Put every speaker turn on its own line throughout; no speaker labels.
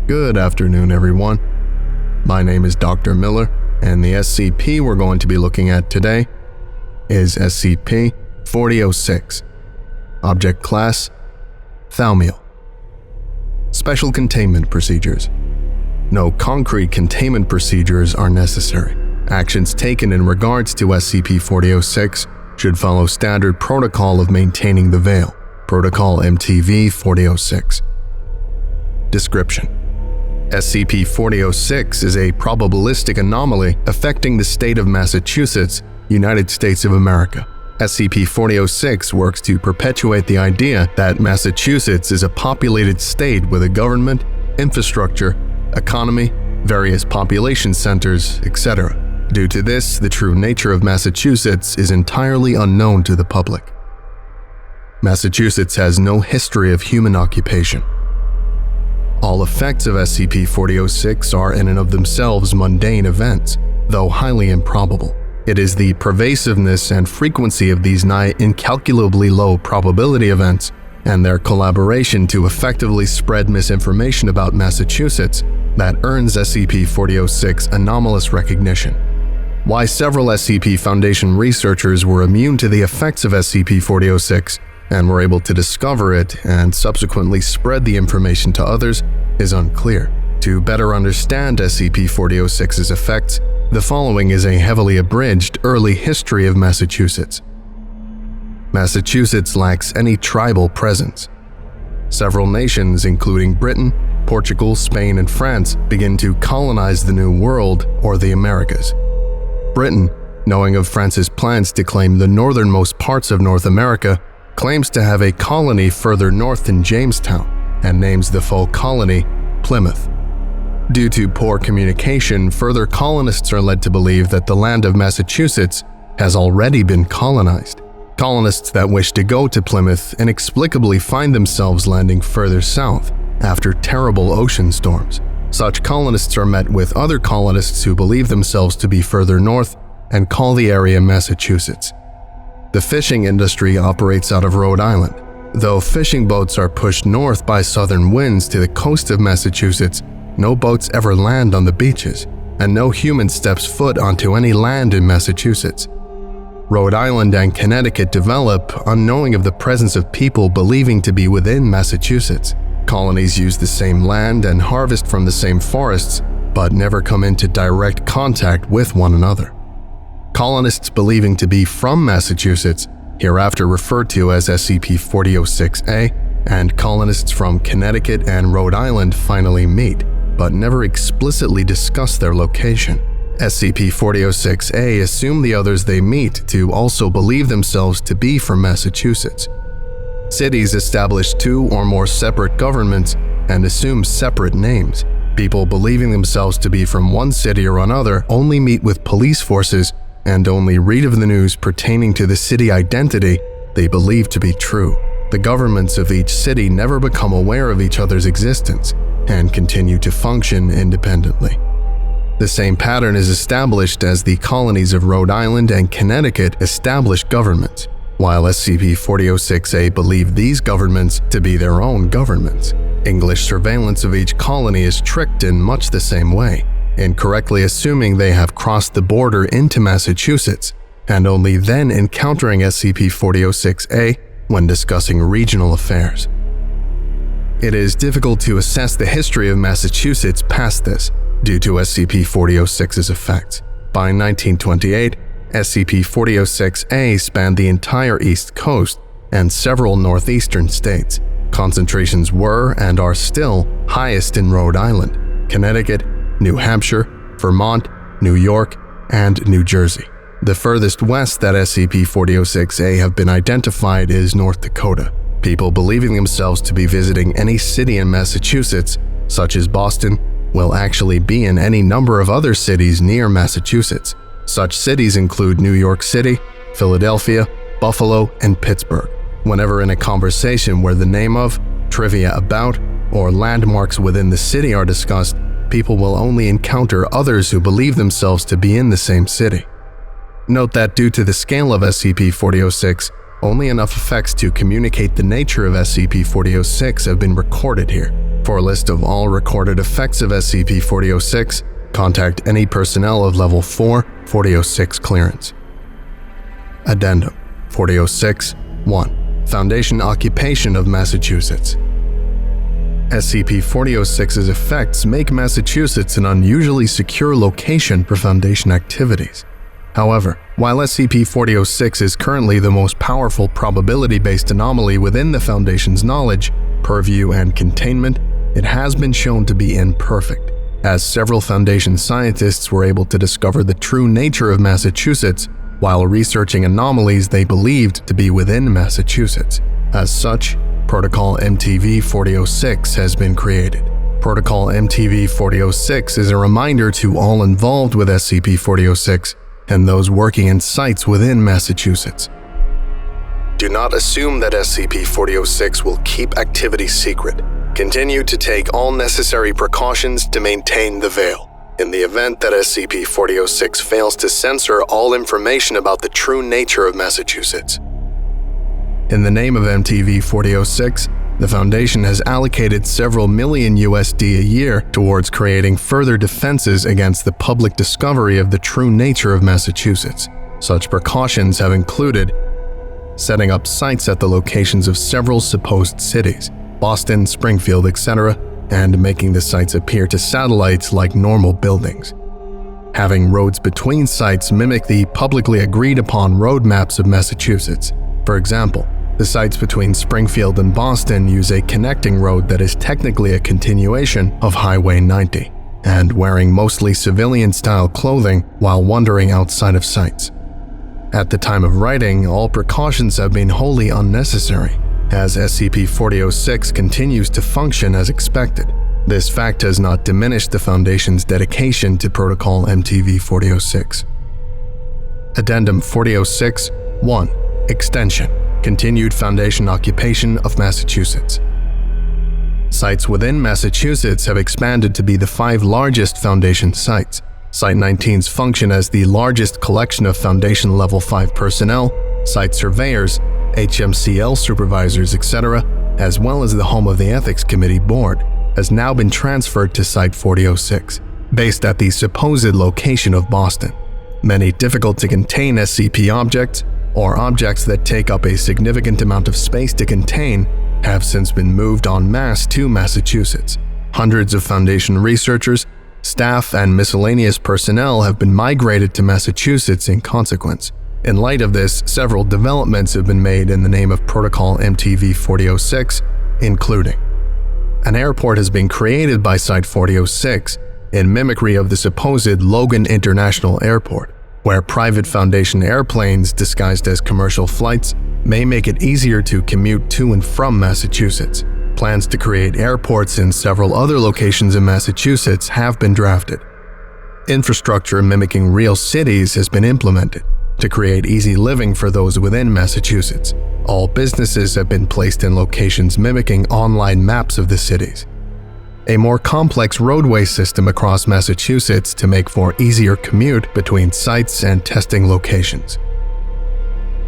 Good afternoon, everyone. My name is Dr. Miller, and the SCP we're going to be looking at today is SCP-4006. Object Class: Thaumiel. Special Containment Procedures. No concrete containment procedures are necessary. Actions taken in regards to SCP-4006 should follow standard protocol of maintaining the veil, Protocol MTV-4006. Description: SCP-4006 is a probabilistic anomaly affecting the state of Massachusetts, United States of America. SCP-4006 works to perpetuate the idea that Massachusetts is a populated state with a government, infrastructure, economy, various population centers, etc. Due to this, the true nature of Massachusetts is entirely unknown to the public. Massachusetts has no history of human occupation. All effects of SCP-4006 are in and of themselves mundane events, though highly improbable. It is the pervasiveness and frequency of these nigh incalculably low probability events and their collaboration to effectively spread misinformation about Massachusetts that earns SCP-4006 anomalous recognition. Why several SCP Foundation researchers were immune to the effects of SCP-4006 and were able to discover it and subsequently spread the information to others is unclear. To better understand SCP-4006's effects, the following is a heavily abridged early history of Massachusetts. Massachusetts lacks any tribal presence. Several nations, including Britain, Portugal, Spain, and France, begin to colonize the New World or the Americas. Britain, knowing of France's plans to claim the northernmost parts of North America, claims to have a colony further north in Jamestown and names the full colony Plymouth. Due to poor communication, further colonists are led to believe that the land of Massachusetts has already been colonized. Colonists that wish to go to Plymouth inexplicably find themselves landing further south after terrible ocean storms. Such colonists are met with other colonists who believe themselves to be further north and call the area Massachusetts. The fishing industry operates out of Rhode Island. Though fishing boats are pushed north by southern winds to the coast of Massachusetts, no boats ever land on the beaches, and no human steps foot onto any land in Massachusetts. Rhode Island and Connecticut develop unknowing of the presence of people believing to be within Massachusetts. Colonies use the same land and harvest from the same forests, but never come into direct contact with one another. Colonists believing to be from Massachusetts, hereafter referred to as SCP-4006-A, and colonists from Connecticut and Rhode Island finally meet, but never explicitly discuss their location. SCP-4006-A assume the others they meet to also believe themselves to be from Massachusetts. Cities establish two or more separate governments and assume separate names. People believing themselves to be from one city or another only meet with police forces and only read of the news pertaining to the city identity they believe to be true. The governments of each city never become aware of each other's existence and continue to function independently. The same pattern is established as the colonies of Rhode Island and Connecticut establish governments, while SCP-4006-A believe these governments to be their own governments. English surveillance of each colony is tricked in much the same way, incorrectly assuming they have crossed the border into Massachusetts, and only then encountering SCP-4006-A when discussing regional affairs. It is difficult to assess the history of Massachusetts past this, due to SCP-4006's effects. By 1928, SCP-4006-A spanned the entire East Coast and several northeastern states. Concentrations were and are still highest in Rhode Island, Connecticut, New Hampshire, Vermont, New York, and New Jersey. The furthest west that SCP-4006-A have been identified is North Dakota. People believing themselves to be visiting any city in Massachusetts, such as Boston, will actually be in any number of other cities near Massachusetts. Such cities include New York City, Philadelphia, Buffalo, and Pittsburgh. Whenever in a conversation where the name of, trivia about, or landmarks within the city are discussed, people will only encounter others who believe themselves to be in the same city. Note that due to the scale of SCP-4006, only enough effects to communicate the nature of SCP-4006 have been recorded here. For a list of all recorded effects of SCP-4006, contact any personnel of Level 4 4006 clearance. Addendum 4006-1 Foundation Occupation of Massachusetts. SCP-4006's effects make Massachusetts an unusually secure location for Foundation activities. However, while SCP-4006 is currently the most powerful probability-based anomaly within the Foundation's knowledge, purview, and containment, it has been shown to be imperfect, as several Foundation scientists were able to discover the true nature of Massachusetts while researching anomalies they believed to be within Massachusetts. As such, Protocol MTV-4006 has been created. Protocol MTV-4006 is a reminder to all involved with SCP-4006 and those working in sites within Massachusetts. Do not assume that SCP-4006 will keep activity secret. Continue to take all necessary precautions to maintain the veil. In the event that SCP-4006 fails to censor all information about the true nature of Massachusetts. In the name of MTV-4006, the Foundation has allocated several million USD a year towards creating further defenses against the public discovery of the true nature of Massachusetts. Such precautions have included setting up sites at the locations of several supposed cities, Boston, Springfield, etc., and making the sites appear to satellites like normal buildings. Having roads between sites mimic the publicly agreed upon road maps of Massachusetts. For example, the sites between Springfield and Boston use a connecting road that is technically a continuation of Highway 90, and wearing mostly civilian-style clothing while wandering outside of sites. At the time of writing, all precautions have been wholly unnecessary, as SCP-4006 continues to function as expected. This fact has not diminished the Foundation's dedication to Protocol MTV-4006. Addendum 4006-1 Extension Continued Foundation Occupation of Massachusetts. Sites within Massachusetts have expanded to be the 5 largest Foundation sites. Site 19's function as the largest collection of Foundation Level 5 personnel, site surveyors, HMCL supervisors, etc., as well as the home of the Ethics Committee Board, has now been transferred to Site 4006, based at the supposed location of Boston. Many difficult-to-contain SCP objects, or objects that take up a significant amount of space to contain, have since been moved en masse to Massachusetts. Hundreds of Foundation researchers, staff, and miscellaneous personnel have been migrated to Massachusetts in consequence. In light of this, several developments have been made in the name of Protocol MTV-4006, including an airport has been created by Site 4006 in mimicry of the supposed Logan International Airport, where private Foundation airplanes disguised as commercial flights may make it easier to commute to and from Massachusetts. Plans to create airports in several other locations in Massachusetts have been drafted. Infrastructure mimicking real cities has been implemented to create easy living for those within Massachusetts. All businesses have been placed in locations mimicking online maps of the cities. A more complex roadway system across Massachusetts to make for easier commute between sites and testing locations.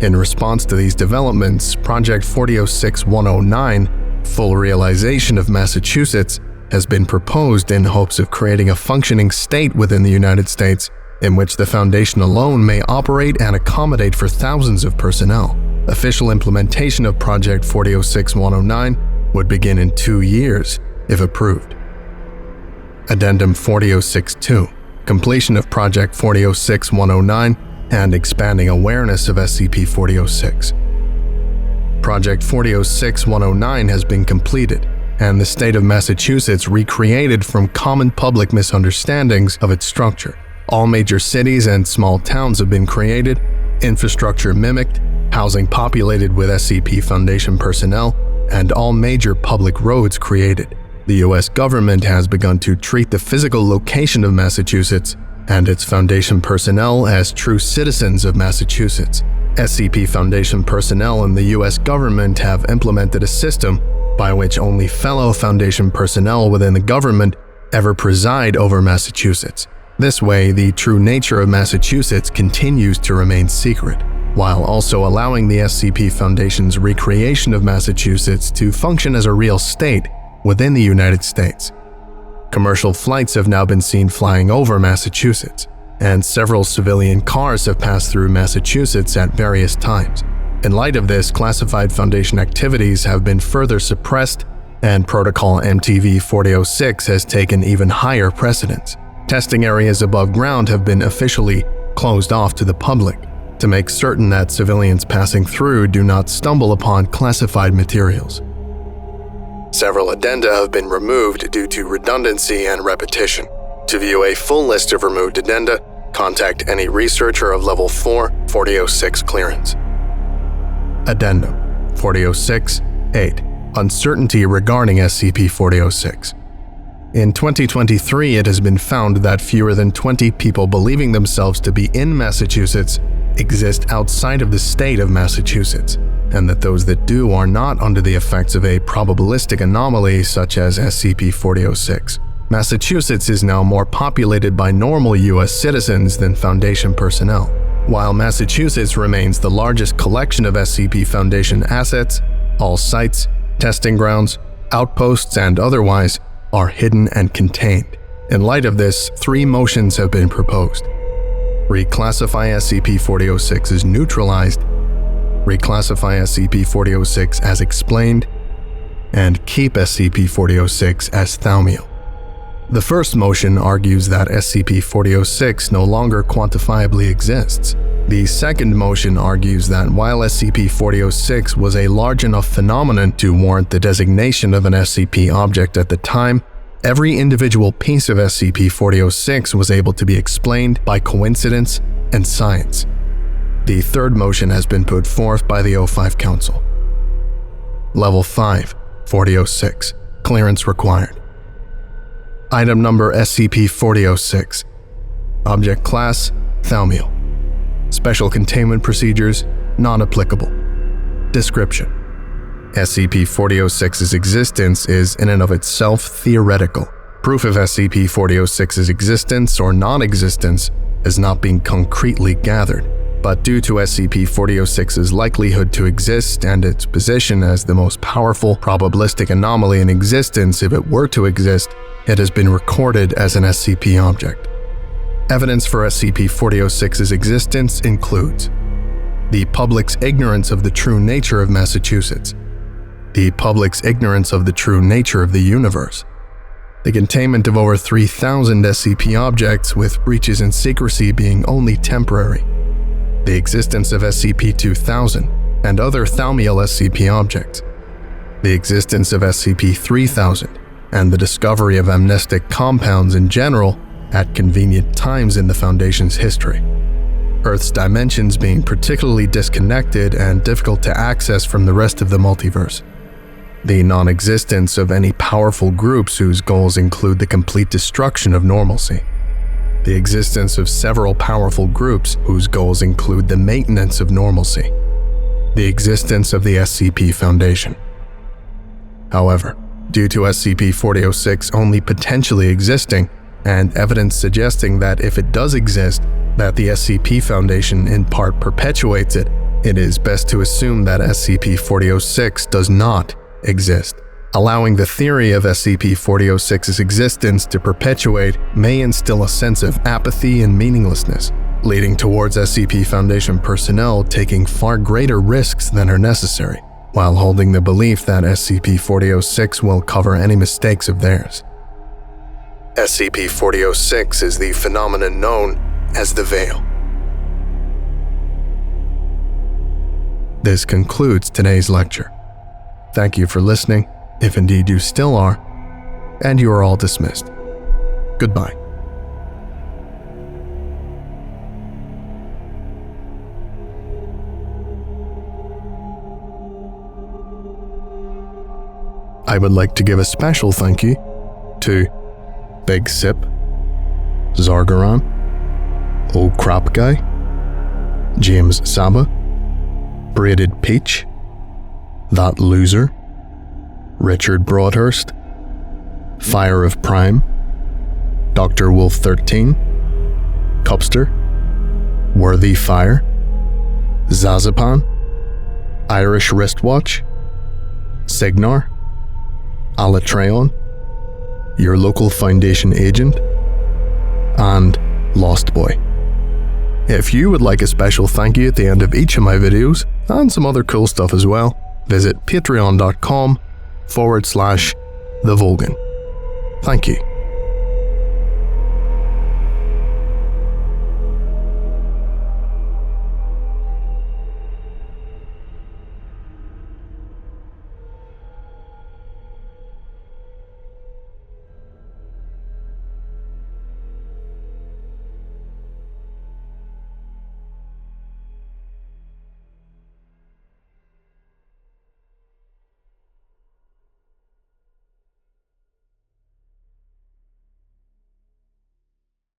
In response to these developments, Project 4006-109, Full Realization of Massachusetts, has been proposed in hopes of creating a functioning state within the United States in which the Foundation alone may operate and accommodate for thousands of personnel. Official implementation of Project 4006-109 would begin in 2 years, if approved. Addendum 4006-2 Completion of Project 4006-109 and expanding awareness of SCP-4006. Project 4006-109 has been completed, and the state of Massachusetts recreated from common public misunderstandings of its structure. All major cities and small towns have been created, infrastructure mimicked, housing populated with SCP Foundation personnel, and all major public roads created. The U.S. government has begun to treat the physical location of Massachusetts and its Foundation personnel as true citizens of Massachusetts. SCP Foundation personnel and the U.S. government have implemented a system by which only fellow Foundation personnel within the government ever preside over Massachusetts. This way, the true nature of Massachusetts continues to remain secret, while also allowing the SCP Foundation's recreation of Massachusetts to function as a real state within the United States. Commercial flights have now been seen flying over Massachusetts, and several civilian cars have passed through Massachusetts at various times. In light of this, classified Foundation activities have been further suppressed, and Protocol MTV-4006 has taken even higher precedence. Testing areas above ground have been officially closed off to the public to make certain that civilians passing through do not stumble upon classified materials. Several addenda have been removed due to redundancy and repetition. To view a full list of removed addenda, contact any researcher of Level 4 4006 clearance. Addendum 4006-8. Uncertainty regarding SCP-4006. In 2023, it has been found that fewer than 20 people believing themselves to be in Massachusetts exist outside of the state of Massachusetts, and that those that do are not under the effects of a probabilistic anomaly such as SCP-4006. Massachusetts is now more populated by normal U.S. citizens than Foundation personnel. While Massachusetts remains the largest collection of SCP Foundation assets, all sites, testing grounds, outposts, and otherwise are hidden and contained. In light of this, 3 motions have been proposed. Reclassify SCP-4006 as neutralized, reclassify SCP-4006 as explained, and keep SCP-4006 as Thaumiel. The first motion argues that SCP-4006 no longer quantifiably exists. The second motion argues that while SCP-4006 was a large enough phenomenon to warrant the designation of an SCP object at the time, every individual piece of SCP-4006 was able to be explained by coincidence and science. The third motion has been put forth by the O5 Council. Level 5, 4006. Clearance required. Item number SCP-4006. Object class, Thaumiel. Special containment procedures, not applicable. Description: SCP-4006's existence is in and of itself theoretical. Proof of SCP-4006's existence or non-existence is not being concretely gathered, but due to SCP-4006's likelihood to exist and its position as the most powerful probabilistic anomaly in existence if it were to exist, it has been recorded as an SCP object. Evidence for SCP-4006's existence includes the public's ignorance of the true nature of Massachusetts, the public's ignorance of the true nature of the universe, the containment of over 3,000 SCP objects with breaches in secrecy being only temporary, the existence of SCP-2000 and other Thaumiel SCP objects, the existence of SCP-3000, and the discovery of amnestic compounds in general at convenient times in the Foundation's history. Earth's dimensions being particularly disconnected and difficult to access from the rest of the multiverse. The non-existence of any powerful groups whose goals include the complete destruction of normalcy. The existence of several powerful groups whose goals include the maintenance of normalcy. The existence of the SCP Foundation. However, due to SCP-4006 only potentially existing, and evidence suggesting that if it does exist, that the SCP Foundation in part perpetuates it, it is best to assume that SCP-4006 does not exist. Allowing the theory of SCP-4006's existence to perpetuate may instill a sense of apathy and meaninglessness, leading towards SCP Foundation personnel taking far greater risks than are necessary, while holding the belief that SCP-4006 will cover any mistakes of theirs. SCP-4006 is the phenomenon known as the Veil. This concludes today's lecture. Thank you for listening, if indeed you still are, and you are all dismissed. Goodbye. I would like to give a special thank you to Big Sip, Zargaron, Old Crop Guy, James Saba, Braided Peach, That Loser, Richard Broadhurst, Fire of Prime, Dr. Wolf 13, Cupster, Worthy Fire, Zazapan, Irish Wristwatch, Signar, Alatreon, your local Foundation agent, and Lost Boy. If you would like a special thank you at the end of each of my videos, and some other cool stuff as well, visit patreon.com/TheVolgun. Thank you.